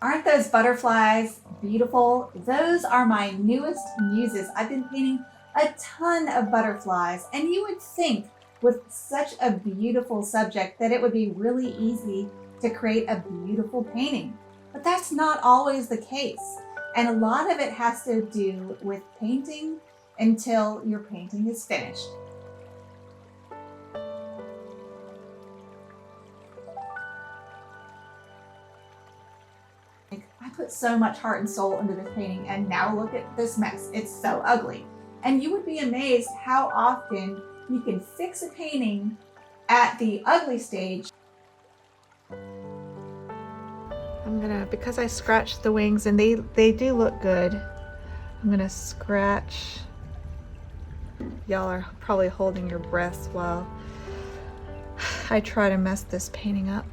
Aren't those butterflies beautiful? Those are my newest muses. I've been painting a ton of butterflies, and you would think with such a beautiful subject that it would be really easy to create a beautiful painting. But that's not always the case. And a lot of it has to do with painting until your painting is finished. I put so much heart and soul into this painting, and now look at this mess. It's so ugly. And you would be amazed how often you can fix a painting at the ugly stage. I'm gonna, because I scratched the wings and they do look good, I'm gonna scratch. Y'all are probably holding your breaths while I try to mess this painting up.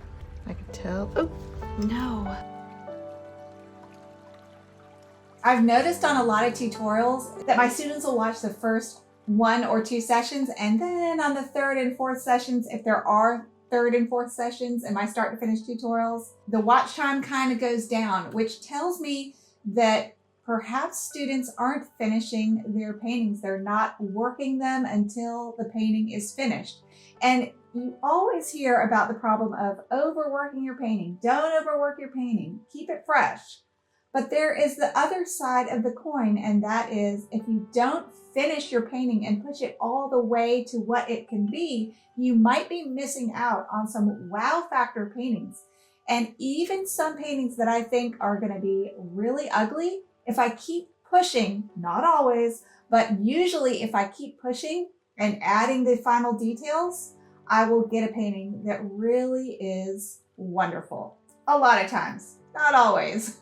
I can tell. Oh, no. I've noticed on a lot of tutorials that my students will watch the first 1 or 2 sessions, and then on the 3rd and 4th sessions, if there are 3rd and 4th sessions in my start to finish tutorials, the watch time kind of goes down, which tells me that perhaps students aren't finishing their paintings. They're not working them until the painting is finished. And you always hear about the problem of overworking your painting. Don't overwork your painting. Keep it fresh. But there is the other side of the coin, and that is if you don't finish your painting and push it all the way to what it can be, you might be missing out on some wow factor paintings. And even some paintings that I think are going to be really ugly, if I keep pushing, not always, but usually if I keep pushing and adding the final details, I will get a painting that really is wonderful. A lot of times, not always.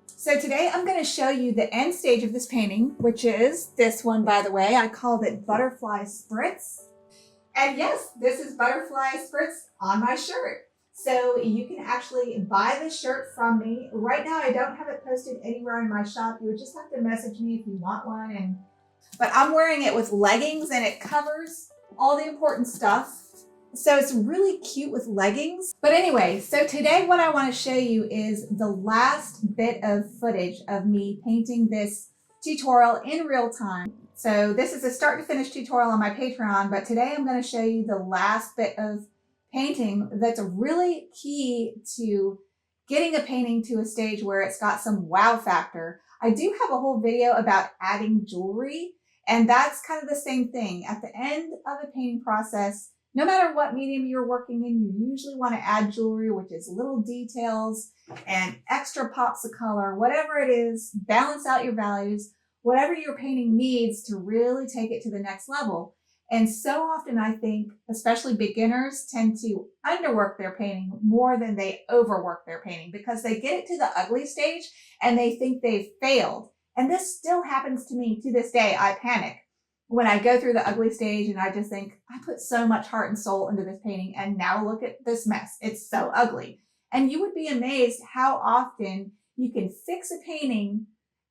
So today I'm going to show you the end stage of this painting, which is this one, by the way. I called it Butterfly Spritz. And yes, this is Butterfly Spritz on my shirt. So you can actually buy this shirt from me. Right now I don't have it posted anywhere in my shop. You would just have to message me if you want one. But I'm wearing it with leggings, and it covers all the important stuff. So it's really cute with leggings. But anyway, so today what I want to show you is the last bit of footage of me painting this tutorial in real time. So this is a start to finish tutorial on my Patreon, but today I'm going to show you the last bit of painting that's really key to getting a painting to a stage where it's got some wow factor. I do have a whole video about adding jewelry, and that's kind of the same thing. At the end of a painting process, no matter what medium you're working in, you usually want to add jewelry, which is little details and extra pops of color, whatever it is, balance out your values, whatever your painting needs to really take it to the next level. And so often I think, especially beginners, tend to underwork their painting more than they overwork their painting because they get it to the ugly stage and they think they've failed. And this still happens to me to this day. I panic when I go through the ugly stage and I just think, I put so much heart and soul into this painting, and now look at this mess. It's so ugly. And you would be amazed how often you can fix a painting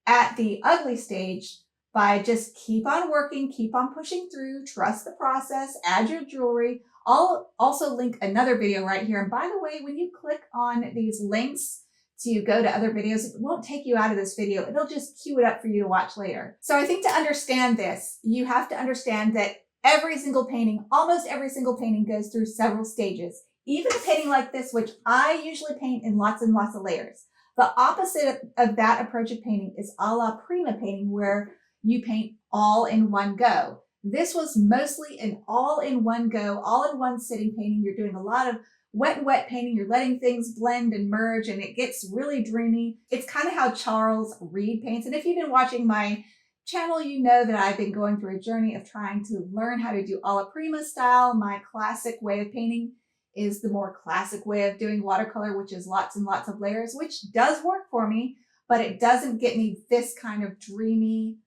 at the ugly stage by just keep on working, keep on pushing through, trust the process, add your jewelry. I'll also link another video right here. And by the way, when you click on these links to go to other videos, it won't take you out of this video. It'll just queue it up for you to watch later. So I think to understand this, you have to understand that every single painting, almost every single painting goes through several stages. Even a painting like this, which I usually paint in lots and lots of layers. The opposite of that approach of painting is a la prima painting, where you paint all in one go. This was mostly an all in one go, all in one sitting painting. You're doing a lot of wet painting. You're letting things blend and merge, and it gets really dreamy. It's kind of how Charles Reed paints. And if you've been watching my channel, you know that I've been going through a journey of trying to learn how to do alla prima style. My classic way of painting is the more classic way of doing watercolor, which is lots and lots of layers, which does work for me, but it doesn't get me this kind of dreamy,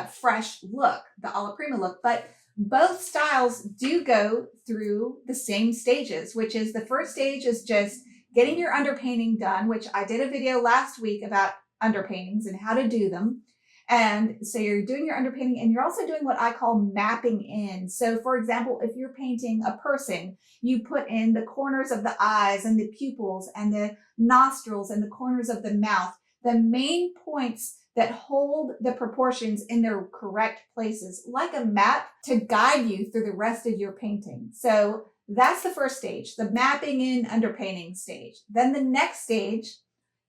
fresh look, the alla prima look. But both styles do go through the same stages, which is the first stage is just getting your underpainting done, which I did a video last week about underpaintings and how to do them. And so you're doing your underpainting, and you're also doing what I call mapping in. So for example, if you're painting a person, you put in the corners of the eyes and the pupils and the nostrils and the corners of the mouth, the main points that hold the proportions in their correct places, like a map to guide you through the rest of your painting. So that's the first stage, the mapping in underpainting stage. Then the next stage,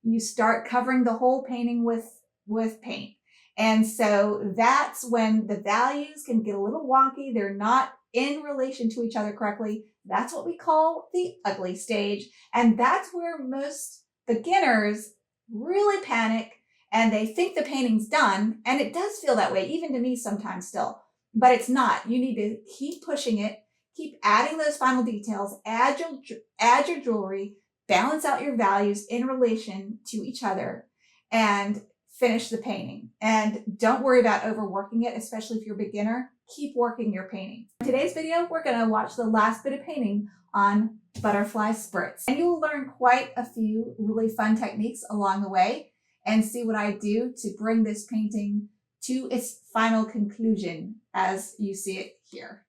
you start covering the whole painting with paint. And so that's when the values can get a little wonky. They're not in relation to each other correctly. That's what we call the ugly stage. And that's where most beginners really panic and they think the painting's done. And it does feel that way, even to me sometimes still, but it's not. You need to keep pushing it, keep adding those final details, add your jewelry, balance out your values in relation to each other, and finish the painting. And don't worry about overworking it, especially if you're a beginner. Keep working your painting. In today's video, we're going to watch the last bit of painting on butterfly spritz. And you'll learn quite a few really fun techniques along the way and see what I do to bring this painting to its final conclusion as you see it here.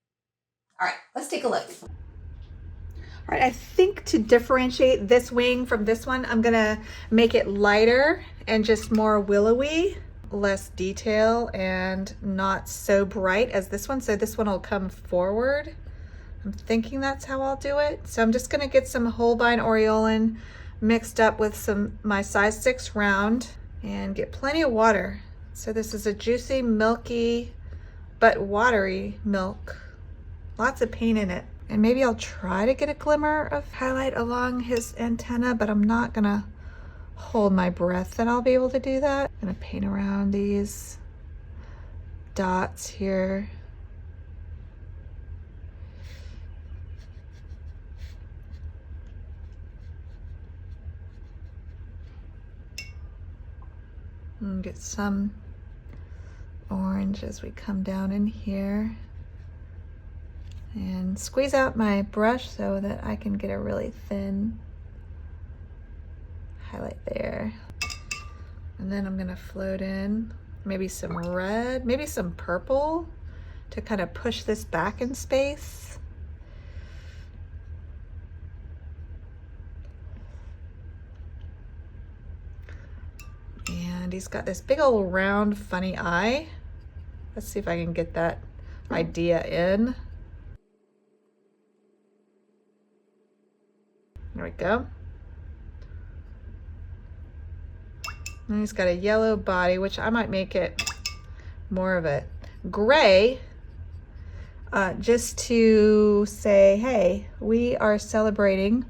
All right, let's take a look. All right, I think to differentiate this wing from this one, I'm gonna make it lighter and just more willowy, less detail and not so bright as this one. So this one will come forward. I'm thinking that's how I'll do it. So I'm just gonna get some Holbein Aureolin mixed up with my size 6 round and get plenty of water. So this is a juicy, milky, but watery milk. Lots of paint in it. And maybe I'll try to get a glimmer of highlight along his antenna, but I'm not gonna hold my breath that I'll be able to do that. I'm gonna paint around these dots here. And get some orange as we come down in here. And squeeze out my brush so that I can get a really thin highlight there. And then I'm gonna float in maybe some red, maybe some purple to kind of push this back in space. And he's got this big old round funny eye. Let's see if I can get that idea in. There we go. And he's got a yellow body, which I might make it more of a gray, just to say, hey, we are celebrating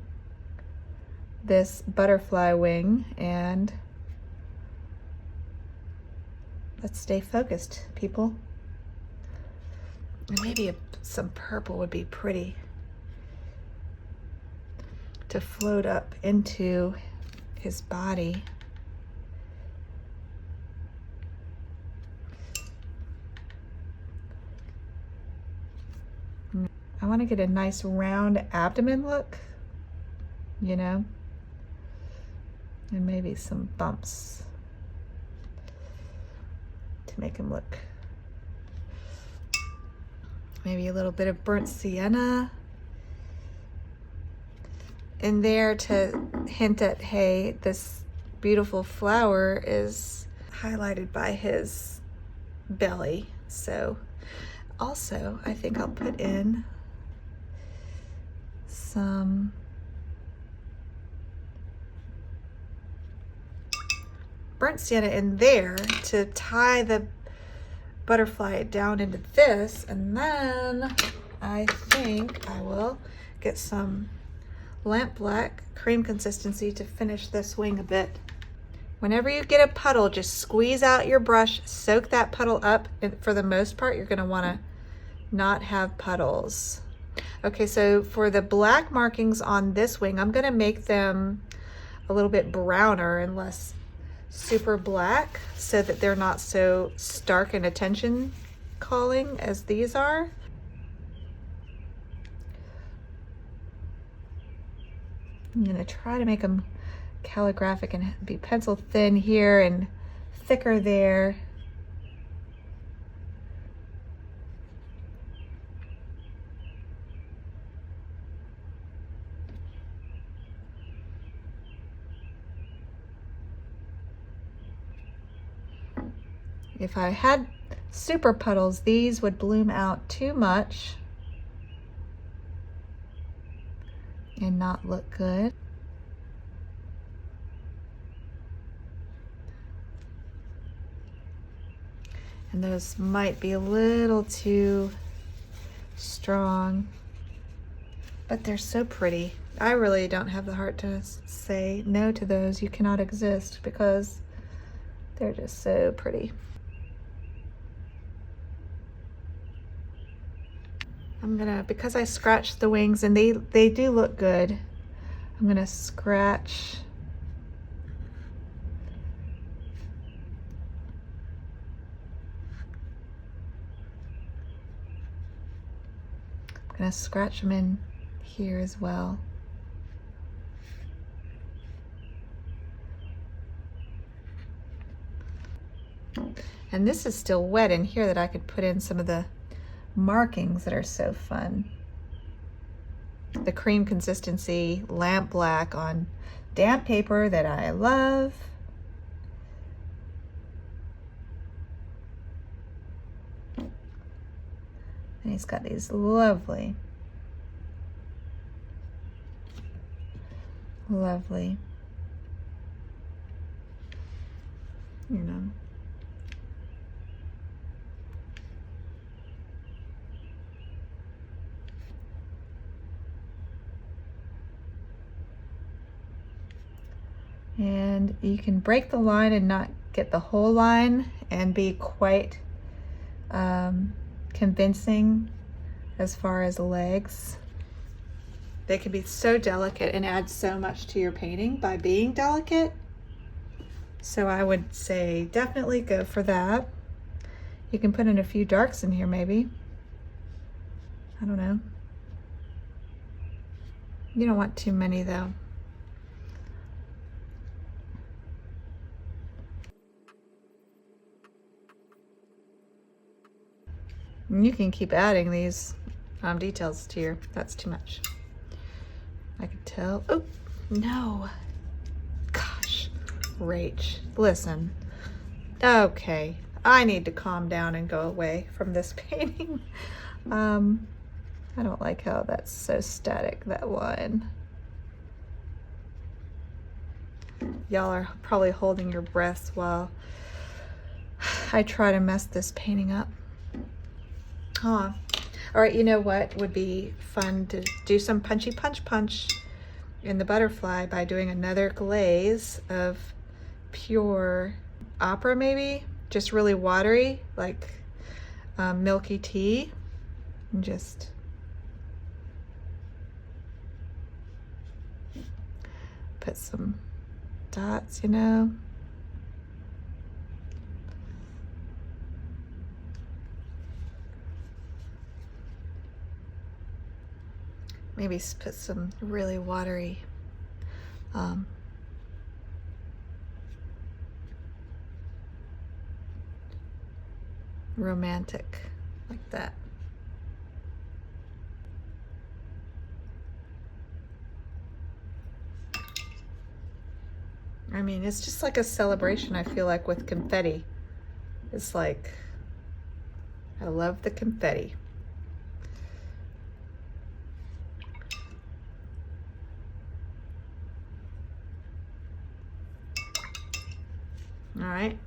this butterfly wing and let's stay focused, people. And maybe some purple would be pretty to float up into his body. I want to get a nice round abdomen look, you know, and maybe some bumps to make him look. Maybe a little bit of burnt sienna in there to hint at, hey, this beautiful flower is highlighted by his belly. So also, I think I'll put in some burnt sienna in there to tie the butterfly down into this, and then I think I will get some lamp black cream consistency to finish this wing a bit. Whenever you get a puddle, just squeeze out your brush, soak that puddle up, and for the most part you're going to want to not have puddles. Okay, so for the black markings on this wing, I'm going to make them a little bit browner and less super black so that they're not so stark and attention calling as these are. I'm going to try to make them calligraphic and be pencil thin here and thicker there. If I had super puddles, these would bloom out too much and not look good. And those might be a little too strong, but they're so pretty. I really don't have the heart to say no to those. You cannot exist because they're just so pretty. I'm gonna, because I scratched the wings and they do look good, I'm gonna scratch them in here as well. And this is still wet in here that I could put in some of the markings that are so fun. The cream consistency lamp black on damp paper that I love. And he's got these lovely, lovely, you know, and you can break the line and not get the whole line and be quite convincing as far as legs. They can be so delicate and add so much to your painting by being delicate. So I would say definitely go for that. You can put in a few darks in here maybe. I don't know. You don't want too many though. And you can keep adding these details to your, that's too much. I could tell. Oh, no. Gosh, Rach, listen. Okay, I need to calm down and go away from this painting. I don't like how that's so static, that line. Y'all are probably holding your breaths while I try to mess this painting up. Huh. All right, you know what would be fun to do some punchy punch in the butterfly by doing another glaze of pure opera maybe, just really watery, like milky tea, and just put some dots, you know. Maybe put some really watery romantic, like that. I mean, it's just like a celebration, I feel like, with confetti. It's like, I love the confetti. All right,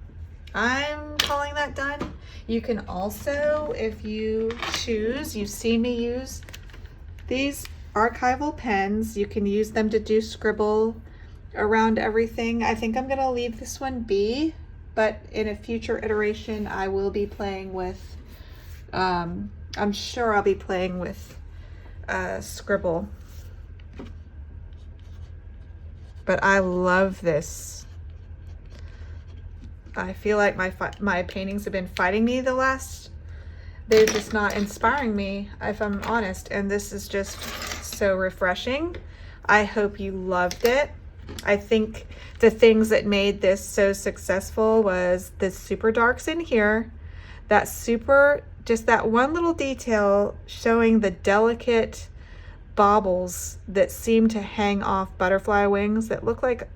I'm calling that done. You can also, if you choose, you've seen me use these archival pens. You can use them to do scribble around everything. I think I'm gonna leave this one be, but in a future iteration, I will be playing with, I'm sure I'll be playing with scribble. But I love this. I feel like my paintings have been fighting me the last, they're just not inspiring me, if I'm honest, and this is just so refreshing. I hope you loved it. I think the things that made this so successful was the super darks in here, that super, just that one little detail showing the delicate baubles that seem to hang off butterfly wings that look like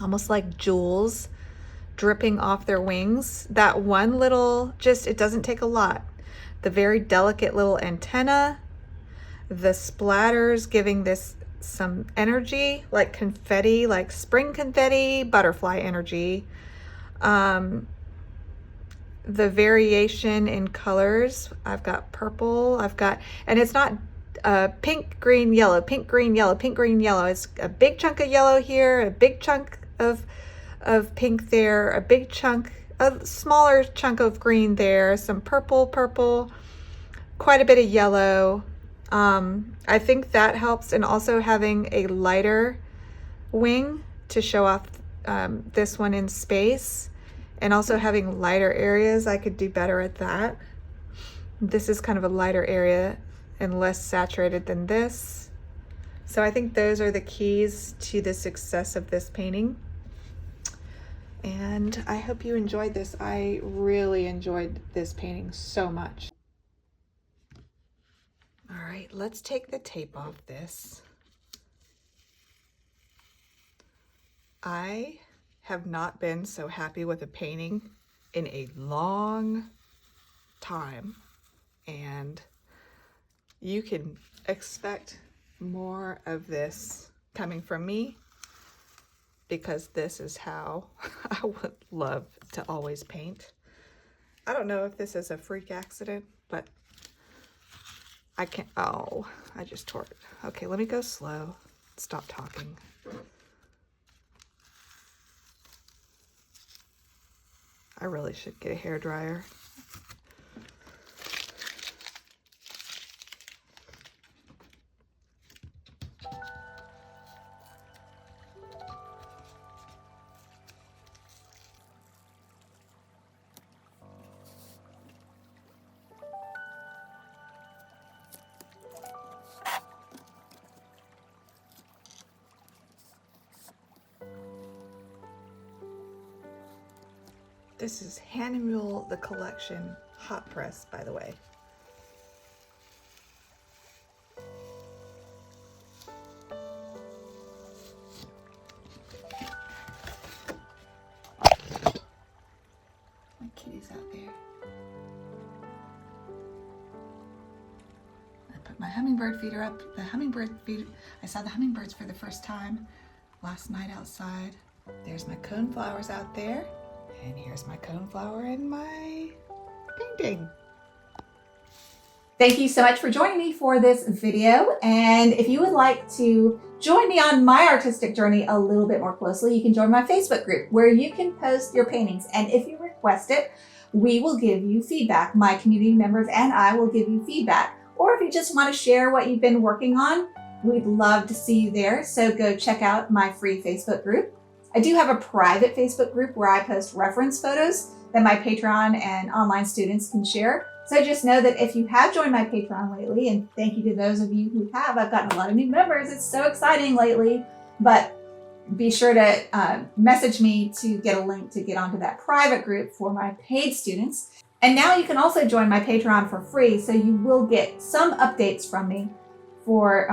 almost like jewels dripping off their wings. That one little, it doesn't take a lot. The very delicate little antenna, the splatters giving this some energy, like confetti, like spring confetti, butterfly energy. The variation in colors, I've got purple, and it's not pink, green, yellow, pink, green, yellow, pink, green, yellow. It's a big chunk of yellow here, a big chunk of pink there, a smaller chunk of green there, some purple, quite a bit of yellow. I think that helps, and also having a lighter wing to show off this one in space. And also having lighter areas, I could do better at that. This is kind of a lighter area and less saturated than this. So I think those are the keys to the success of this painting. And I hope you enjoyed this. I really enjoyed this painting so much. All right, let's take the tape off this. I have not been so happy with a painting in a long time, and you can expect more of this coming from me, because this is how I would love to always paint. I don't know if this is a freak accident, but I can't, oh, I just tore it. Okay, let me go slow, stop talking. I really should get a hairdryer. This is Hannibal the Collection hot press, by the way. My kitty's out there. I put my hummingbird feeder up. The hummingbird feeder, I saw the hummingbirds for the first time last night outside. There's my coneflowers out there. And here's my coneflower in my painting. Thank you so much for joining me for this video. And if you would like to join me on my artistic journey a little bit more closely, you can join my Facebook group where you can post your paintings. And if you request it, we will give you feedback. My community members and I will give you feedback. Or if you just want to share what you've been working on, we'd love to see you there. So go check out my free Facebook group. I do have a private Facebook group where I post reference photos that my Patreon and online students can share. So just know that if you have joined my Patreon lately, and thank you to those of you who have, I've gotten a lot of new members. It's so exciting lately, but be sure to message me to get a link to get onto that private group for my paid students. And now you can also join my Patreon for free, so you will get some updates from me for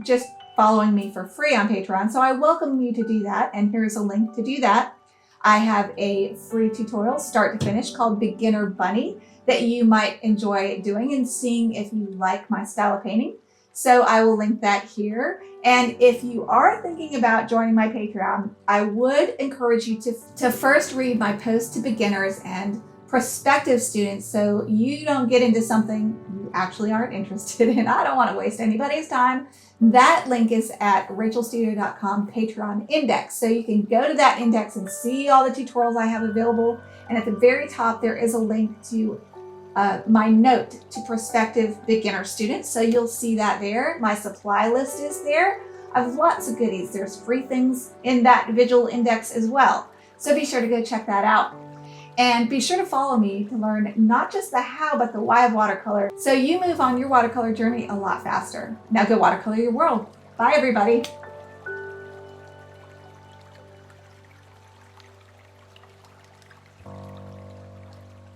just following me for free on Patreon. So I welcome you to do that, and here's a link to do that. I have a free tutorial, start to finish, called Beginner Bunny that you might enjoy doing and seeing if you like my style of painting. So I will link that here. And if you are thinking about joining my Patreon, I would encourage you to first read my post to beginners and prospective students, so you don't get into something you actually aren't interested in. I don't want to waste anybody's time. That link is at rachelstudio.com Patreon index. So you can go to that index and see all the tutorials I have available. And at the very top, there is a link to my note to prospective beginner students. So you'll see that there. My supply list is there. I have lots of goodies. There's free things in that visual index as well. So be sure to go check that out. And be sure to follow me to learn not just the how, but the why of watercolor, so you move on your watercolor journey a lot faster. Now go watercolor your world. Bye, everybody.